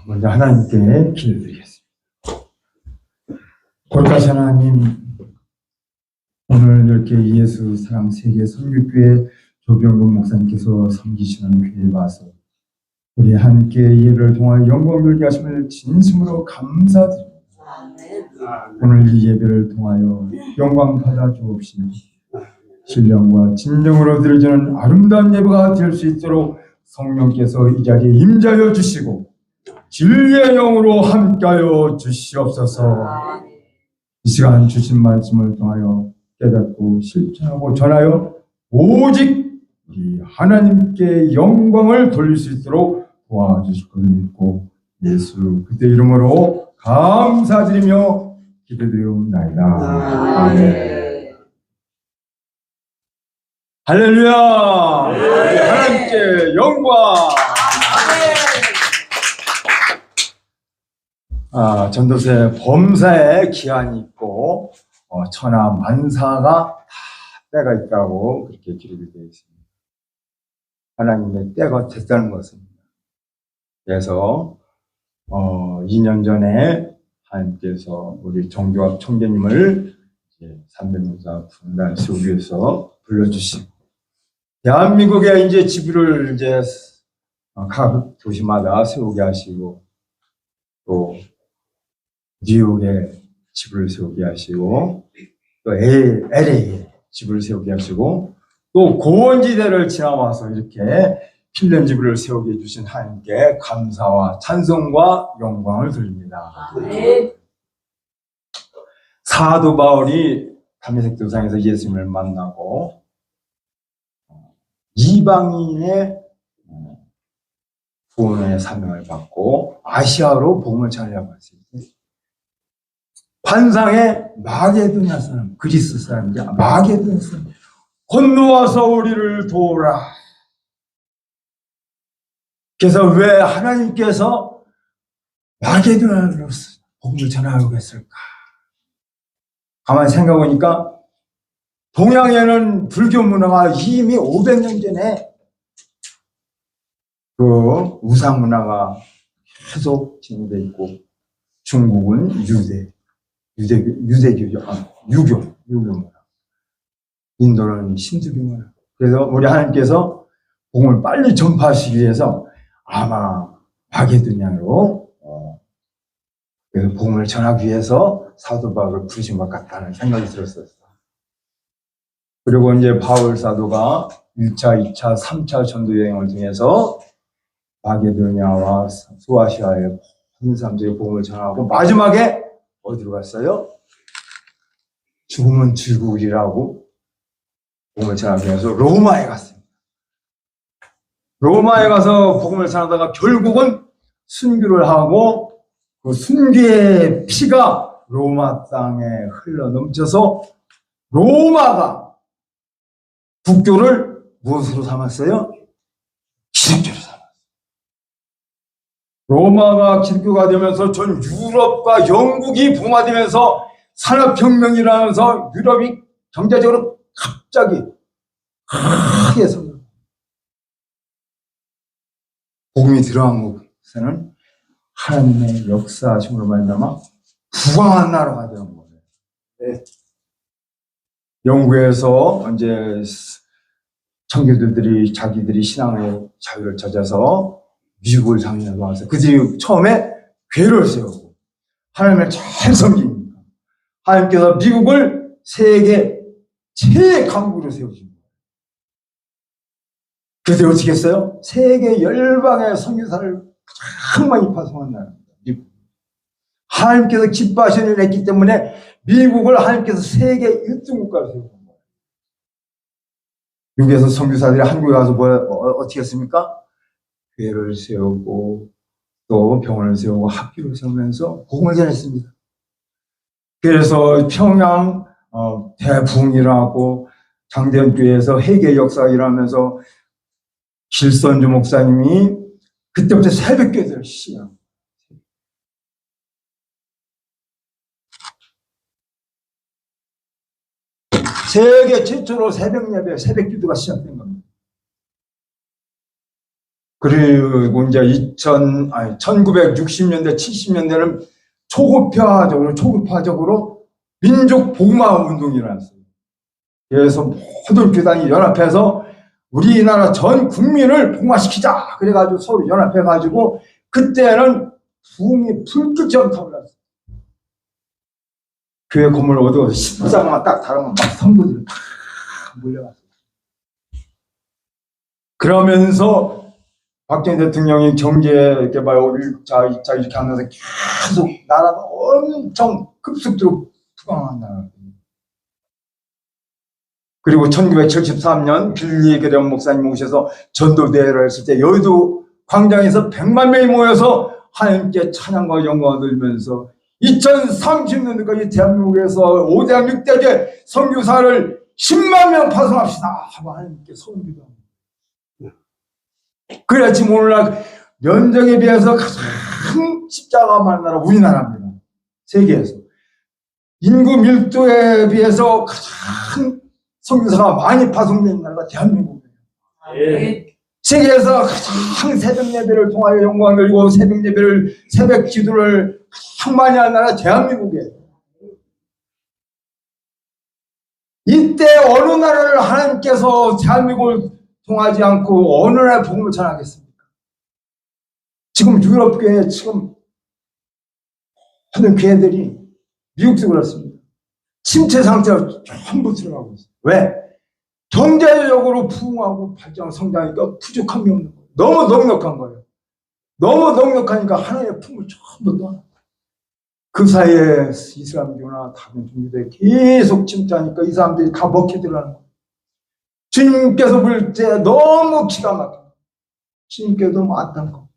먼저 하나님께 기도드리겠습니다. 거룩하신 하나님, 오늘 이렇게 예수 사랑 세계 선교교회 조병근 목사님께서 섬기시는 교회에 와서 우리 함께 예배를 통하여 영광을 돌게 하심을 진심으로 감사드립니다. 오늘 이 예배를 통하여 영광 받아 주옵시며 신령과 진정으로 드려지는 아름다운 예배가 될 수 있도록 성령께서 이 자리에 임재하여 주시고 진리의 영으로 함께하여 주시옵소서. 이 시간 주신 말씀을 통하여 깨닫고 실천하고 전하여 오직 우리 하나님께 영광을 돌릴 수 있도록 도와주실 것을 믿고 예수 그때 이름으로 감사드리며 기도드리옵나이다. 아멘. 할렐루야. 하나님께 영광. 전도서에 범사에 기한이 있고 천하 만사가 다 때가 있다고 그렇게 기록이 되어 있습니다. 하나님의 때가 됐다는 것입니다. 그래서 2년 전에 하나님께서 우리 정교합 총재님을 삼대문사 분단 세우기위해서 불러주시고 대한민국에 이제 지부를 이제 각 도시마다 세우게 하시고 또 뉴욕에 집을 세우게 하시고 또 LA에 집을 세우게 하시고 또 고원지대를 지나와서 이렇게 필름 집을 세우게 해주신 하나님께 감사와 찬송과 영광을 드립니다. 네. 사도 바울이 다메섹 도상에서 예수님을 만나고 이방인의 구원의 사명을 받고 아시아로 복음을 전하려고 했을 때 환상의 마게도냐 사람, 그리스 사람인데 마게도냐 사람 건너와서 우리를 도우라. 그래서 왜 하나님께서 마게도냐로 복음을 전하려고 했을까? 가만히 생각해보니까 동양에는 불교 문화가 이미 500년 전에 그 우상 문화가 계속 진행되어 있고 중국은 유대교죠. 유교 문화. 인도는 신두교 문화. 그래서 우리 하나님께서 복음을 빨리 전파하시기 위해서 아마 마게도냐로 그래서 복음을 전하기 위해서 사도 바울을 부르신 것 같다는 생각이 들었어요. 그리고 이제 바울 사도가 1차, 2차, 3차 전도 여행을 통해서 마게도냐와 소아시아의 모든 사람들이 복음을 전하고 마지막에 어디로 갔어요? 죽으면 즐거우리라고 복음을 전하기 위해서 로마에 갔습니다. 로마에 가서 복음을 전하다가 결국은 순교를 하고 그 순교의 피가 로마 땅에 흘러 넘쳐서 로마가 국교를 무엇으로 삼았어요? 기독교로 삼았어요. 로마가 기독교가 되면서 전 유럽과 영국이 봉화되면서 산업혁명이 일어나면서 유럽이 경제적으로 갑자기 크게 성장. 복음이 들어간 곳에는 하나님의 역사하심으로 말미암아 부강한 나라가 되는 거예요. 네. 영국에서 이제 청교도들이 자기들이 신앙의 자유를 찾아서 미국을 장려하고 와서 그들이 처음에 괴를 세우고 하나님을 잘 섬깁니다. 하나님께서 미국을 세계 최강국으로 세우신 거예요. 그래서 어떻게 했어요? 세계 열방의 선교사를 가장 많이 파송한 나라입니다. 미국. 하나님께서 기뻐하시는 일을 했기 때문에 미국을 하나님께서 세계 1등 국가로 세우신 거예요. 미국에서 선교사들이 한국에 가서 어떻게 했습니까? 교회를 세우고 또 병원을 세우고 학교를 세우면서 복음을 전했습니다. 그래서 평양 대부흥이 일어나고 장대현교회에서 회개 역사가 일어나면서 길선주 목사님이 그때부터 새벽기도를 시작합니다. 세계 최초로 새벽 예배, 새벽기도가 시작된 겁니다. 그리고 이제 1960년대, 70년대는 초급화적으로 민족 복마 운동이 일어났어요. 그래서 모든 교단이 연합해서 우리나라 전 국민을 복마시키자. 그래가지고 서로 연합해가지고 그때는 부흥이 불꽃처럼 타올랐어요. 교회 건물 얻어서 십자가만 딱 달으면 막 성도들이 다 몰려갔어요. 그러면서 박정희 대통령이 경제개발 1차, 2차 이렇게 하면서 계속 나라가 엄청 급속도로 부강한다. 그리고 1973년 빌리 그레엄 목사님 오셔서 전도대회를 했을 때 여의도 광장에서 100만 명이 모여서 하나님께 찬양과 영광을 들면서 2030년도까지 대한민국에서 5대학 6대제 선교사를 10만 명 파송합시다 하고 하나님께 소원기도합니다. 그래야 지금 오늘날 면적에 비해서 가장 십자가 많은 나라 우리나라입니다. 세계에서. 인구 밀도에 비해서 가장 선교사가 많이 파송된 나라가 대한민국이에요. 예. 세계에서 가장 새벽 예배를 통하여 영광을 들고 새벽 예배를, 새벽 기도를 가장 많이 하는 나라가 대한민국이에요. 이때 어느 나라를 하나님께서 대한민국을 통하지 않고 어느 나라에 복음을 전하겠습니까? 지금 유럽교회 지금 하는 교회들이 미국도 그렇습니다. 침체 상태로 전부 들어가고 있어요. 왜? 경제적으로 부흥하고 발전 성장하니까 부족함이 없는 거예요. 너무 넉넉한 거예요. 너무 넉넉하니까 하나님의 품을 전부 떠나. 그 사이에 이슬람교나 다른 종교들이 계속 침투하니까 이 사람들이 다 먹혀 들어가는 거예요. 주님께서 볼 때 너무 기가 막혀. 주님께도 많다는 거.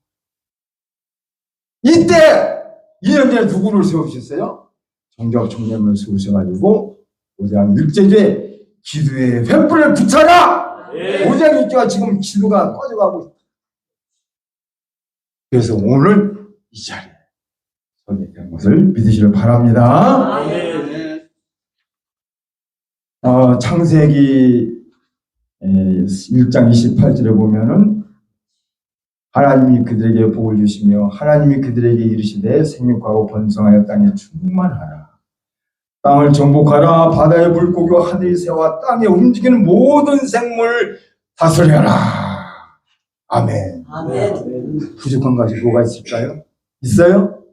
이때 2년 전에 누구를 세우셨어요? 정적 청년을 세우셔가지고 오장 일제제 기도의 횃불을 붙여라! 네. 오장 일제가 지금 기도가 꺼져가고 있다. 그래서 오늘 이 자리에 서게 된 것을 믿으시길 바랍니다. 네. 창세기 1장 28절에 보면은 하나님이 그들에게 복을 주시며 하나님이 그들에게 이르시되 생육하고 번성하여 땅에 충만하라. 땅을 정복하라. 바다의 물고기와 하늘의 새와 땅에 움직이는 모든 생물을 다스려라. 아멘. 아멘. 부족한 것이 뭐가 있을까요? 있어요?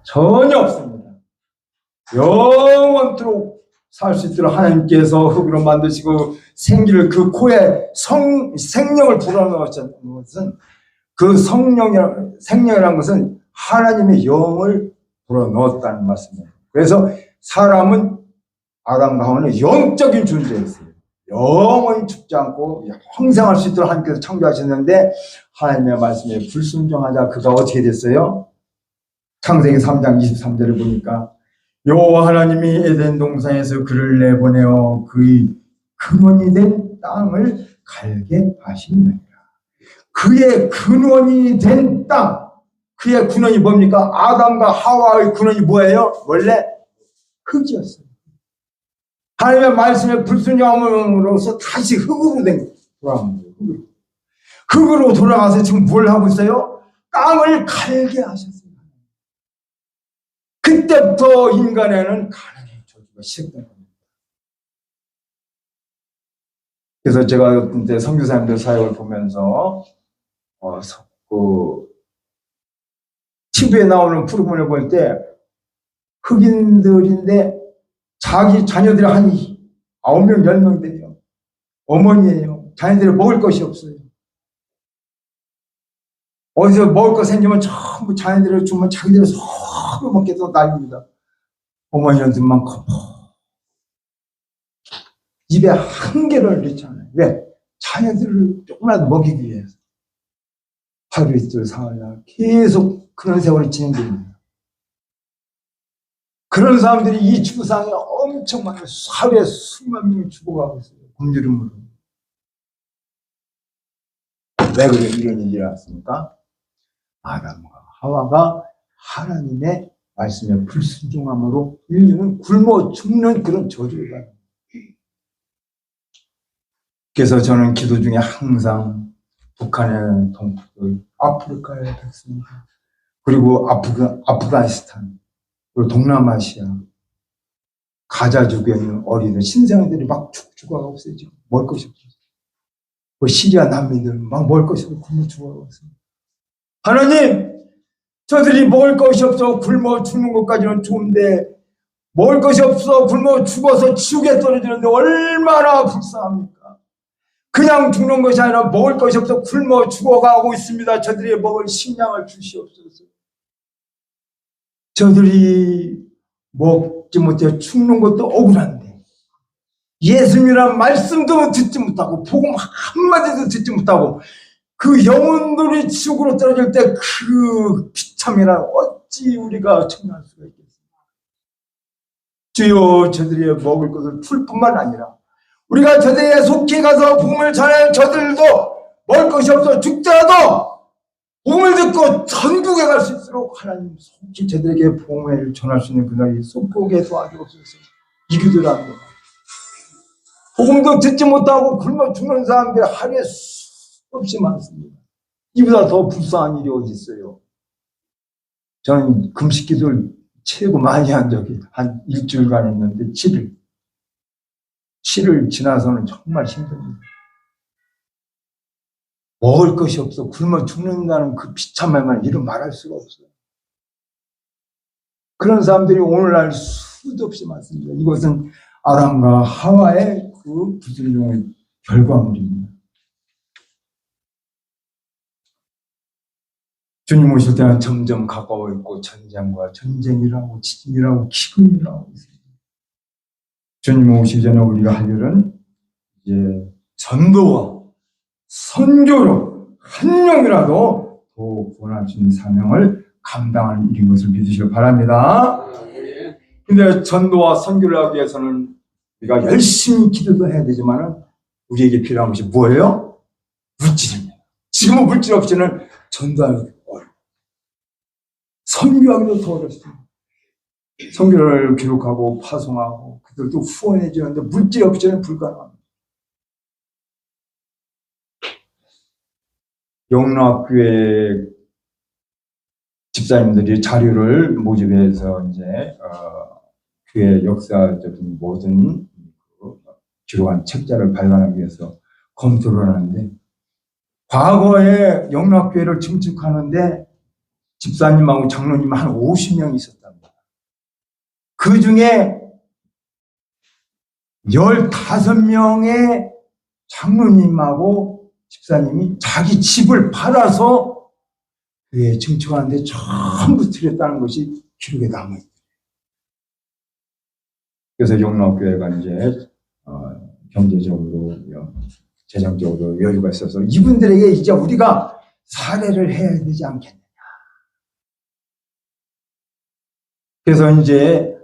전혀 없습니다. 영원토록 살 수 있도록 하나님께서 흙으로 만드시고 생기를 그 코에 생명을 불어넣으신 것은 그 생명이라는 것은 하나님의 영을 불어넣었다는 말씀이에요. 그래서 사람은 아담과 하와는 영적인 존재였어요. 영원히 죽지 않고 평생할 수 있도록 하나님께서 창조하셨는데 하나님의 말씀에 불순종하자 그가 어떻게 됐어요? 창세기 3장 23절을 보니까 여호와 하나님이 에덴 동산에서 그를 내보내어 그의 근원이 된 땅을 갈게 하시니라. 그의 근원이 된 땅, 그의 근원이 뭡니까? 아담과 하와의 근원이 뭐예요? 원래 흙이었어요. 하나님의 말씀에 불순종함으로써 다시 흙으로 돌아간 거예요. 흙으로 돌아가서 지금 뭘 하고 있어요? 땅을 갈게 하셨어요. 그때부터 인간에는 가난의 저주가 시작된 겁니다. 그래서 제가 그때 선교사님들 사역을 보면서 TV에 나오는 프로그램을 볼 때 흑인들인데 자기 자녀들이 한 9명, 10명 돼요. 어머니예요. 자녀들이 먹을 것이 없어요. 어디서 먹을 거 생기면 전부 자녀들을 주면 자기들이 서로 먹겠다고 난립니다. 어머니들만 입에 한계를 넣잖아요. 왜? 자녀들을 조금이라도 먹이기 위해서. 하루 이틀 사흘날 계속 그런 세월이 진행됩니다. 그런 사람들이 이 지구상에 엄청 많아요. 하루에 수만 명이 죽어가고 있어요. 굶주림으로. 왜 그래 이런 일이 일어났습니까? 아담과 하와가 하나님의 말씀에 불순종함으로 인류는 굶어 죽는 그런 저주를 받아요. 그래서 저는 기도 중에 항상 북한의 동포들, 아프리카의 백성들, 그리고 아프가니스탄, 그리고 동남아시아, 가자족에 있는 어린이들, 신생아들이 막 죽어가고 있어요. 지금 먹을 것이 없어요. 그 시리아 난민들 막 먹을 것이 없고 굶어 죽어가고 있어요. 하나님, 저들이 먹을 것이 없어 굶어 죽는 것까지는 좋은데 먹을 것이 없어 굶어 죽어서 지옥에 떨어지는데 얼마나 불쌍합니까? 그냥 죽는 것이 아니라 먹을 것이 없어 굶어 죽어가고 있습니다. 저들이 먹을 식량을 주시옵소서. 저들이 먹지 못해 죽는 것도 억울한데 예수님이란 말씀도 듣지 못하고 복음 한마디도 듣지 못하고 그 영혼들이 지옥으로 떨어질 때 그 비참이라 어찌 우리가 청할 수가 있겠습니까? 주여, 저들이 먹을 것을 풀 뿐만 아니라 우리가 저들에 속해 가서 복음을 전하는 저들도 먹을 것이 없어 죽더라도 복음을 듣고 천국에 갈 수 있도록 하나님 속히 저들에게 복음을 전할 수 있는 그날이 속국에 도와주옵소서. 이기더라도 복음도 듣지 못하고 굶어 죽는 사람들이 하루에 수없이 많습니다. 이보다 더 불쌍한 일이 어디 있어요? 저는 금식 기도를 최고 많이 한 적이 한 일주일간 했는데 7일 지나서는 정말 힘듭니다. 먹을 것이 없어 굶어 죽는다는 그 비참함을 이루 말할 수가 없어요. 그런 사람들이 오늘날 수도 없이 많습니다. 이것은 아담과 하와의 그 불순종의 결과물입니다. 주님 오실 때는 점점 가까워 있고 전쟁과 전쟁이라고 지진이라고 기근이라고 있습니다. 주님 오시기 전에 우리가 할 일은 이제 전도와 선교로 한 명이라도 더 구원할 수 있는 사명을 감당하는 일인 것을 믿으시길 바랍니다. 근데 전도와 선교를 하기 위해서는 우리가 열심히 기도도 해야 되지만 우리에게 필요한 것이 뭐예요? 물질입니다. 지금은 물질 없이는 전도하기 어려워요. 선교하기도 더 어렵습니다. 선교를 기록하고 파송하고 그들도 후원해 주는데 물질 없이는 불가능합니다. 영락교회 집사님들이 자료를 모집해서 이제 교회 역사적인 모든 기록한 책자를 발간하기 위해서 검토를 하는데 과거에 영락교회를 증축하는데 집사님하고 장로님 한 50명 있었답니다. 그 중에 15명의 장로님하고 집사님이 자기 집을 팔아서 교회에 증축하는데 전부 드렸다는 것이 기록에 남아있어요. 그래서 영락교회가 이제 경제적으로, 재정적으로 여유가 있어서 이분들에게 이제 우리가 사례를 해야 되지 않겠느냐. 그래서 이제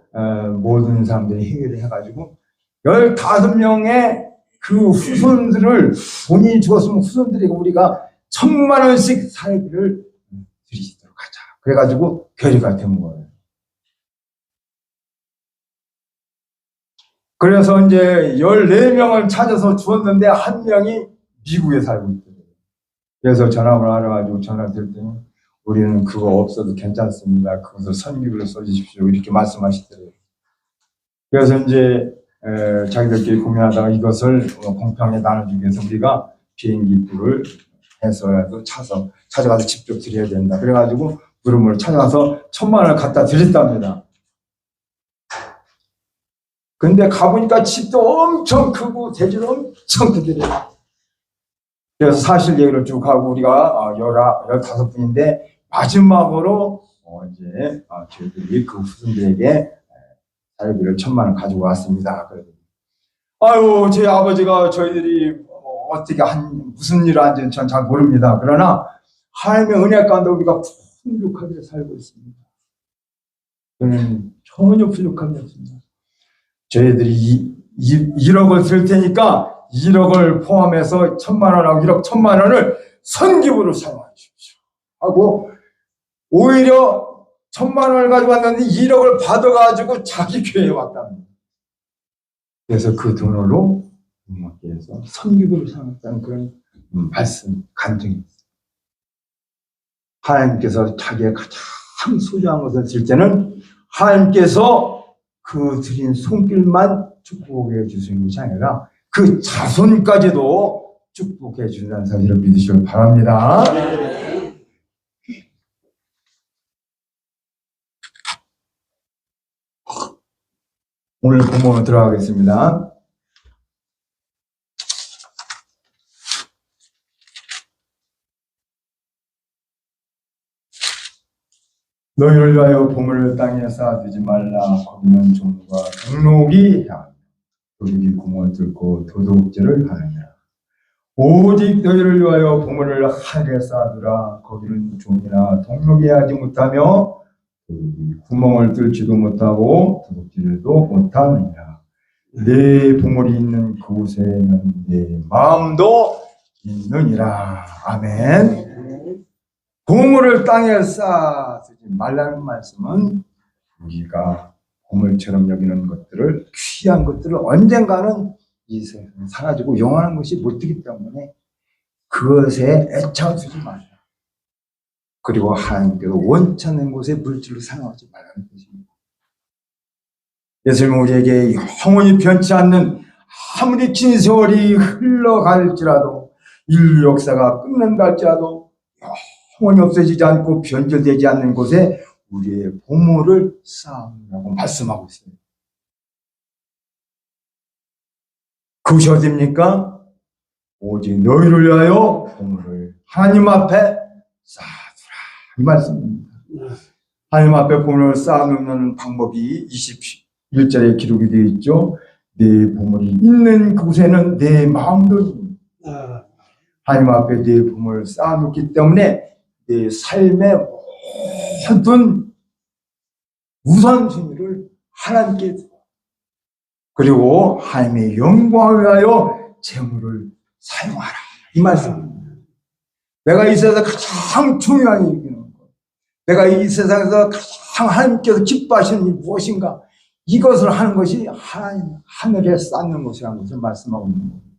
모든 사람들이 회의를 해가지고 15명의 그 후손들을 본인이 죽었으면 후손들에게 우리가 1,000만 원씩 사례비를 드리도록 하자. 그래가지고 결의가 된 거예요. 그래서 이제 14명을 찾아서 주었는데 한 명이 미국에 살고 있더라고요. 그래서 전화를 알아가지고 전화를 드렸더니 우리는 그거 없어도 괜찮습니다. 그것을 선교로 써주십시오. 이렇게 말씀하시더라고요. 그래서 이제 자기들끼리 고민하다가 이것을 공평하게 나눠주기 위해서 우리가 비행기표를 해서라도 찾아가서 직접 드려야 된다. 그래가지고 부름을 찾아가서 1,000만 원을 갖다 드렸답니다. 근데 가보니까 집도 엄청 크고 대지도 엄청 크더래요. 그래서 사실 얘기를 쭉 하고 우리가 15분인데 마지막으로 이제 저희들이 그 후손들에게 사례비를 1,000만 원 가지고 왔습니다. 아유, 제 아버지가 저희들이 어떻게 무슨 일을 한지는 전 잘 모릅니다. 그러나 하나님의 은혜 가운데 우리가 풍족하게 살고 있습니다. 저는 전혀 부족함이 없습니다. 저희들이 1억을 들 테니까 1억을 포함해서 1,000만 원하고 1억 1,000만 원을 선기부로 사용해 주십시오. 하고 오히려 1,000만 원을 가지고 왔는데 1억을 받아가지고 자기 교회에 왔답니다. 그래서 그 돈으로 부모께서 선기구로 삼았다는 그런 말씀, 간증이 있어요. 하나님께서 자기의 가장 소중한 것을 줄 때는 하나님께서 그 드린 손길만 축복해 주시는 것이 아니라 그 자손까지도 축복해 준다는 사실을 믿으시길 바랍니다. 오늘 본문으로 들어가겠습니다. 너희를 위하여 보물을 땅에 쌓아두지 말라. 거기는 종과 동록이 향하며 도둑이 구멍을 뚫고 도둑질을 하느니라. 오직 너희를 위하여 보물을 하늘에 쌓아두라. 거기는 종이나 동록이 하지 못하며 도둑이 구멍을 뚫지도 못하고 도둑질도 못하느니라. 내 보물이 있는 그곳에는 내 마음도 있느니라. 아멘. 보물을 땅에 쌓아두지 말라는 말씀은 우리가 보물처럼 여기는 것들을, 귀한 것들을 언젠가는 이 세상에 사라지고 영원한 것이 못 되기 때문에 그것에 애착을 두지 말라. 그리고 하나님께서 원치 않는 곳에 물질로 사용하지 말라는 것입니다. 예수님은 우리에게 영원히 변치 않는, 아무리 긴 세월이 흘러갈지라도, 인류 역사가 끝난다 할지라도 영원히 없어지지 않고 변절되지 않는 곳에 우리의 보물을 쌓으라고 말씀하고 있습니다. 그것이 어디입니까? 오직 너희를 위하여 보물을 하나님 앞에 쌓아두라, 이 말씀입니다. 하나님 앞에 보물을 쌓아놓는 방법이 21절에 기록이 되어 있죠. 내 보물이 있는 그곳에는 내 마음도 있습니다. 하나님 앞에 내 보물을 쌓아놓기 때문에 내 삶의 모든 우선순위를 하나님께 두고, 그리고 하나님의 영광을 위하여 재물을 사용하라, 이 말씀입니다. 내가 이 세상에서 가장 중요한 일이는 것, 내가 이 세상에서 가장 하나님께서 기뻐하시는 일이 무엇인가, 이것을 하는 것이 하늘에 쌓는 것이라는 것을 말씀하고 있는 겁니다.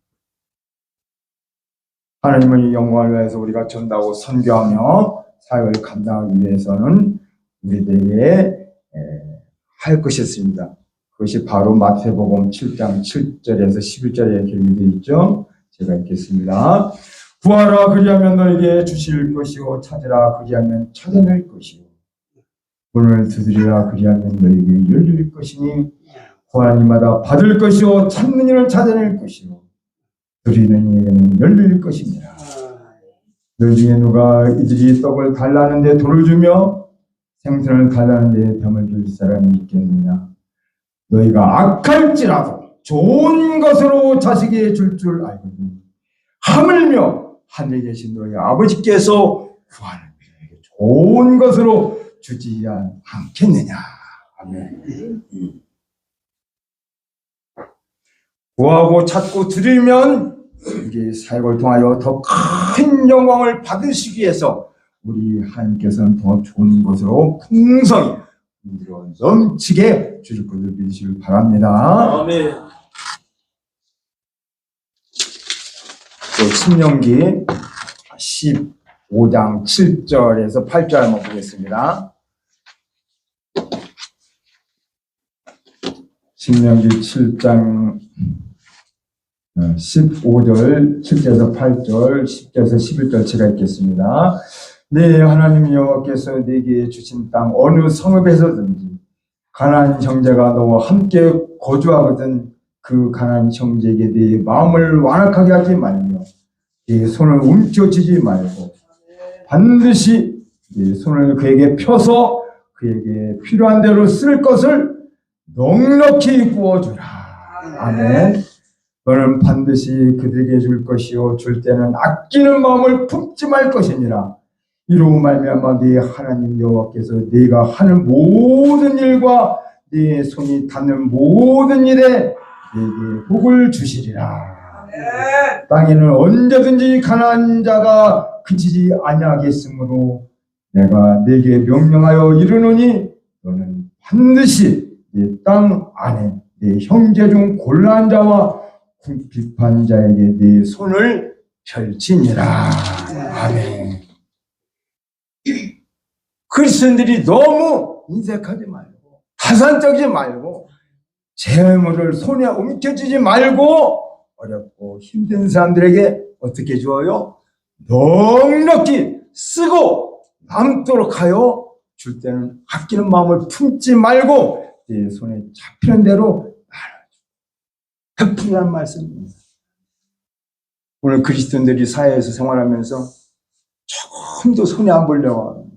하나님의 영광을 위해서 우리가 전도하고 선교하며 사역을 감당하기 위해서는 우리들에게 할 것이 있습니다. 그것이 바로 마태복음 7장 7절에서 11절에 기록이 되어 있죠. 제가 읽겠습니다. 구하라, 그리하면 너에게 주실 것이요, 찾으라, 그리하면 찾아낼 것이요, 문을 두드리라, 그리하면 너에게 열릴 것이니, 구하는 이마다 받을 것이요, 찾는 이를 찾아낼 것이요, 드리는 이에게는 열릴 것입니다. 너희 중에 누가 이들이 떡을 달라는데 돌을 주며 생선을 달라는데 뱀을 줄 사람이 있겠느냐? 너희가 악할지라도 좋은 것으로 자식에게 줄 알거든. 하물며 하늘에 계신 너희 아버지께서 구하는 자에게 좋은 것으로 주지 않겠느냐? 아멘. 구하고 찾고 들으면 우리 사역을 통하여 더 큰 영광을 받으시기 위해서 우리 하나님께서는 더 좋은 것으로 풍성히 넘치게 주실 것을 믿으시길 바랍니다. 아멘. 또 신명기 15장 7절에서 8절 한번 보겠습니다. 신명기 7장 15절 7절에서 8절 10절에서 11절 제가 읽겠습니다. 네, 하나님 여호와께서 네게 주신 땅 어느 성읍에서든지 가나안 형제가 너와 함께 거주하거든 그 가나안 형제에게 네 마음을 완악하게 하지 말며 네 손을 움켜쥐지 말고 반드시 네 손을 그에게 펴서 그에게 필요한 대로 쓸 것을 넉넉히 구워주라. 아멘. 너는 반드시 그들에게 줄 것이요 줄 때는 아끼는 마음을 품지 말 것이니라. 이로 말미암아 네 하나님 여호와께서 네가 하는 모든 일과 네 손이 닿는 모든 일에 네게 복을 주시리라. 땅에는 언제든지 가난한 자가 그치지 아니하겠으므로 내가 네게 명령하여 이르노니 너는 반드시 네 땅 안에 네 형제 중 곤란한 자와 비판자에게 네 손을 펼치니라. 아멘. 그리스도인들이 너무 인색하지 말고 타산적이지 말고 재물을 손에 움켜쥐지 말고 어렵고 힘든 사람들에게 어떻게 주어요? 넉넉히 쓰고 남도록 하여 줄 때는 아끼는 마음을 품지 말고 네 손에 잡히는 대로 나눠줘. 베풀이라는 말씀입니다. 오늘 그리스도인들이 사회에서 생활하면서 조금도 손에 안 보려고 합니다.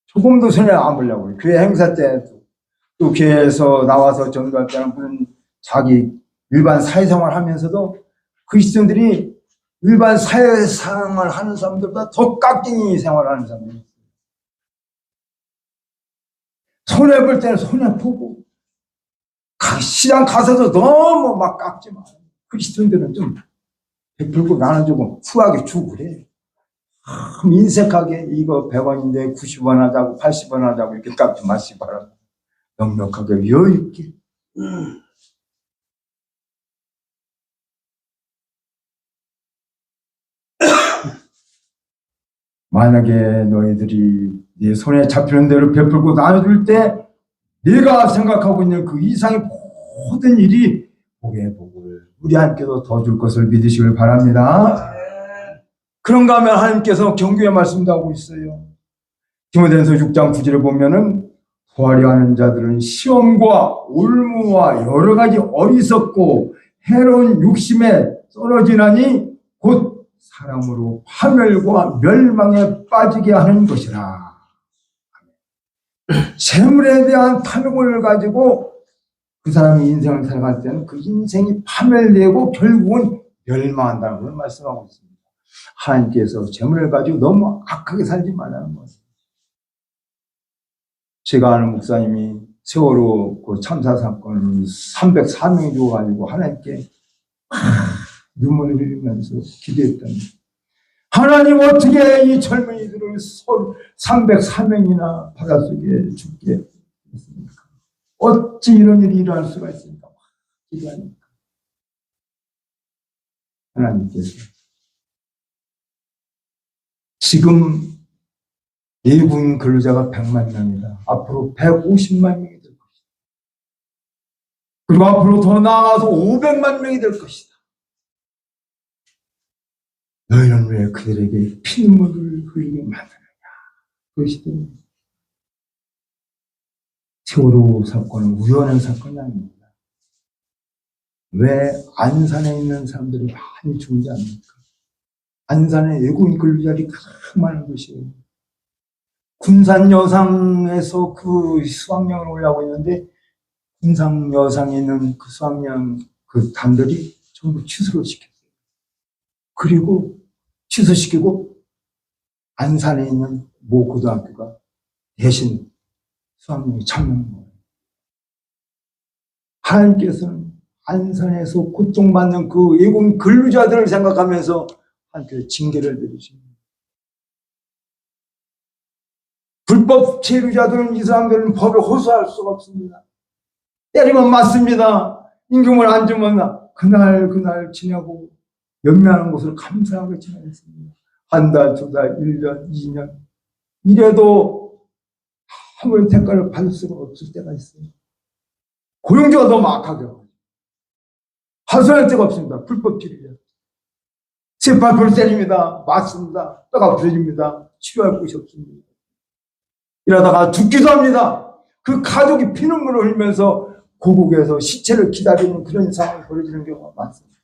조금도 손에 안 보려고 해요. 교회 행사 때도 또 교회에서 나와서 전도할 때는 물론 자기 일반 사회생활 하면서도 그리스도인들이 일반 사회생활 하는 사람들보다 더 깍쟁이 생활하는 사람들이 있어요. 손해볼 때는 손해보고 시장 가서도 너무 막 깎지 마. 그리스도인들은 좀 베풀고 나눠주고 후하게 주고 그래. 인색하게 이거 100원인데 90원 하자고 80원 하자고 이렇게 깎지 마시기 바랍니다. 넉넉하게 여유있게. 만약에 너희들이 네 손에 잡히는 대로 베풀고 나눠줄 때 네가 생각하고 있는 그 이상의 모든 일이 복의 복을 우리 하나님께서 더 줄 것을 믿으시길 바랍니다. 그런가 하면 하나님께서 경고의 말씀도 하고 있어요. 디모데전서 6장 9절에 보면은 부하려 하는 자들은 시험과 올무와 여러 가지 어리석고 해로운 욕심에 떨어지나니 곧 사람으로 파멸과 멸망에 빠지게 하는 것이라. 재물에 대한 탐욕을 가지고 그 사람이 인생을 살아갈 때는 그 인생이 파멸되고 결국은 멸망한다는 걸 말씀하고 있습니다. 하나님께서 재물을 가지고 너무 악하게 살지 말라는 거예요. 제가 아는 목사님이 세월호 그 참사 사건을 304명이 죽어가지고 하나님께 눈물을 흘리면서 기도했더니 하나님 어떻게 이 젊은이들을 304명이나 바닷속에 죽게 했습니까? 어찌 이런 일이 일어날 수가 있습니까? 기도하니까 하나님께서 지금 예군 근로자가 100만 명이다. 앞으로 150만 명이 될 것이다. 그리고 앞으로 더 나아가서 500만 명이 될 것이다. 너희는 왜 그들에게 피눈물을 흘리게 만드느냐. 그것이 세월호 사건은 우연한 사건이 아닙니다. 왜 안산에 있는 사람들이 많이 죽지 않습니까? 안산에 예군 근로자들이 가장 많은 곳이에요. 군산 여상에서 그 수학여행을 오려고 했는데 군산 여상에 있는 그 수학여행 그 단들이 전부 취소를 시켰어요. 그리고 취소시키고 안산에 있는 모 고등학교가 대신 수학여행에 참여한 거예요. 하나님께서는 안산에서 고통받는 그 예군 근로자들을 생각하면서 하나님께서 징계를 내리십니다. 불법 체류자들은 이 사람들은 법에 호소할 수가 없습니다. 때리면 맞습니다. 임금을 안 주면 그날 지내고 연명하는 것을 감사하게 지내겠습니다. 한 달, 두 달, 1년, 2년 이래도 아무런 대가를 받을 수가 없을 때가 있어요. 고용주가 너무 악하게 하소연할 데가 없습니다. 불법 체류자. 쇠발표를 때립니다. 맞습니다. 뼈가 부러집니다. 치료할 곳이 없습니다. 이러다가 죽기도 합니다. 그 가족이 피눈물을 흘리면서 고국에서 시체를 기다리는 그런 상황이 벌어지는 경우가 많습니다.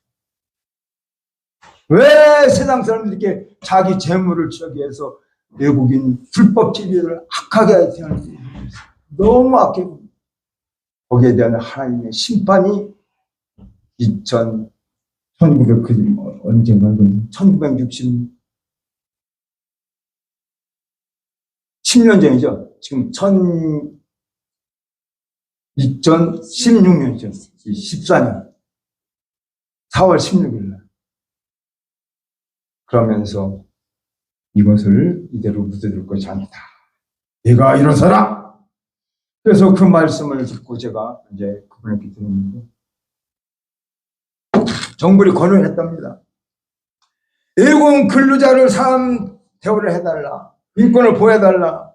왜 세상 사람들에게 자기 재물을 취하기 위해서 외국인 불법 진리를 악하게 대하는지 너무 악해. 거기에 대한 하나님의 심판이 1960 10년 전이죠. 지금 2016년이죠. 14년 4월 16일 날. 그러면서 이것을 이대로 묻어둘 것이 아니다. 내가 일어서라. 그래서 그 말씀을 듣고 제가 이제 그분에게 드렸는데 정부를 권유했답니다. 외국인 근로자를 사람 대우를 해달라. 인권을 보여달라.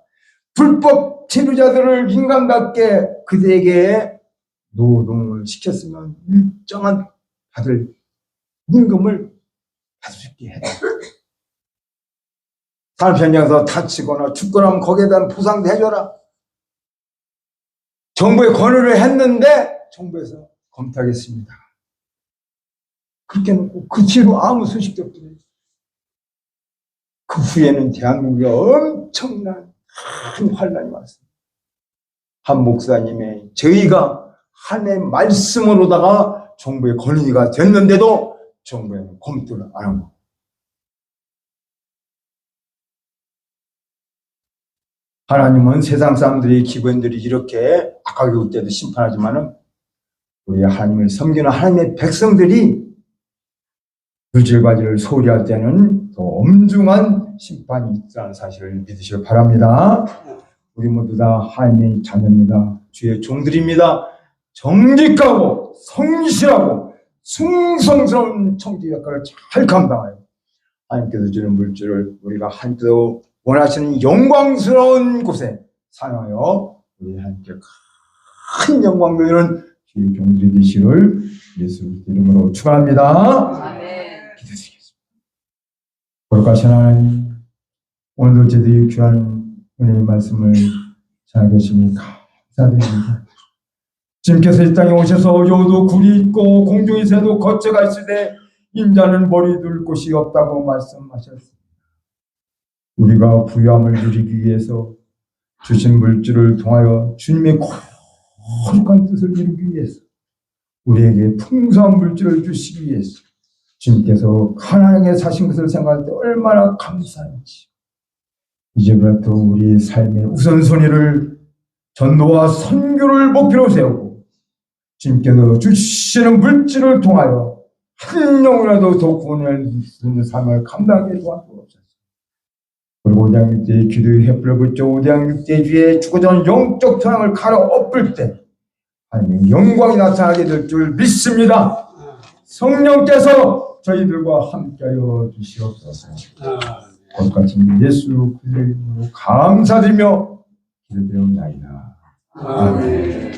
불법 체류자들을 인간답게 그들에게 노동을 시켰으면 일정한 받을 임금을 받을 수 있게 해달라. 산업 현장에서 다치거나 죽거나 하면 거기에 대한 보상도 해줘라. 정부에 권유를 했는데 정부에서 검토하겠습니다. 그렇게 놓고 그 뒤로 아무 소식도 없더래요. 그 후에는 대한민국에 엄청난 큰 환란이 왔습니다. 한 목사님의 저희가 하나님의 말씀으로다가 정부의 권위가 됐는데도 정부에는 검토를 안 한 겁니다. 하나님은 세상 사람들이 기관들이 이렇게 악하게 울 때도 심판하지만은 우리 하나님을 섬기는 하나님의 백성들이 물질과지를 소홀히 할 때는 더 엄중한 심판이 있다는 사실을 믿으시길 바랍니다. 우리 모두 다 하나님의 자녀입니다. 주의 종들입니다. 정직하고 성실하고 충성스러운 청지 역할을 잘 감당하여 하나님께서 주는 물질을 우리가 하나님께서 원하시는 영광스러운 곳에 사용하여 우리 하나님께 큰 영광 누리는 주의 종들이 되시를 예수 이름으로 축원합니다. 아멘. 기도드리겠습니다. 거룩하신 하나님, 오늘도 저희들이 귀한 은혜의 말씀을 잘 계시니 감사드립니다. 주님께서 이 땅에 오셔서 여도 굴이 있고 공중의 새도 거처가 있을 때 인자는 머리 둘 곳이 없다고 말씀하셨습니다. 우리가 부유함을 누리기 위해서 주신 물질을 통하여 주님의 거룩한 뜻을 이루기 위해서 우리에게 풍성한 물질을 주시기 위해서 주님께서 가난하게 사신 것을 생각할 때 얼마나 감사한지 이제부터 우리 삶의 우선순위를 전도와 선교를 목표로 세우고 주님께서 주시는 물질을 통하여 한 영이라도 더 구원할 수 있는 삶을 감당하게 도와주옵소서. 그리고 오대양육대의 기도의 횃불을 붙여 오대양육대 위에 죽어져는 영적 전황을 갈아엎을 때 하나님의 영광이 나타나게 될 줄 믿습니다. 성령께서 저희들과 함께하여 주시옵소서. 거룩하신 예수 그리스도의 이름으로 감사드리며 기도드리옵나이다. 아멘.